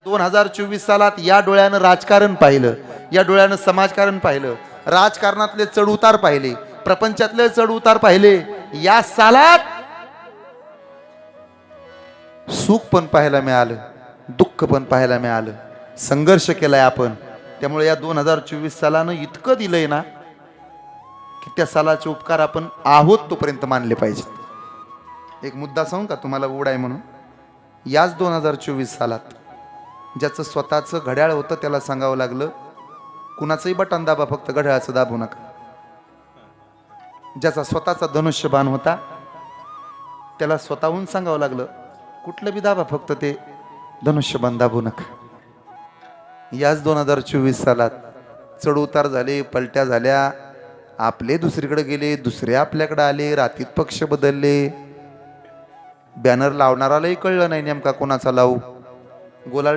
2024 सालात या डोळ्यानं राजकारण पाहिलं, या डोळ्यानं समाजकारण पाहिलं, राजकारणातले चढ उतार पाहिले, प्रपंचातले चढ उतार पाहिले. या सालात सुख पण पाहायला मिळालं, दुःख पण पाहायला मिळालं, संघर्ष केलाय आपण. त्यामुळे या 2024 सालानं इतकं दिलंय ना की त्या सालाचे उपकार आपण आहोत तोपर्यंत मानले पाहिजेत. एक मुद्दा सांगू का तुम्हाला उड आहे म्हणून. याच 2024 सालात ज्याचं स्वतःचं घड्याळ होतं त्याला सांगावं लागलं कुणाचंही बटन दाबा, फक्त घड्याळाचं दाबू नका. ज्याचा स्वतःचा धनुष्यबाण होता त्याला स्वतःहून सांगावं लागलं कुठलं बी दाबा, फक्त ते धनुष्यबाण दाबू नका. याच 2024 सालात चढ उतार झाले, पलट्या झाल्या, आपले दुसरीकडे गेले, दुसरे आपल्याकडे आले, रातीत पक्ष बदलले, बॅनर लावणारालाही कळलं नाही नेमका कोणाचा लावू. गोलाल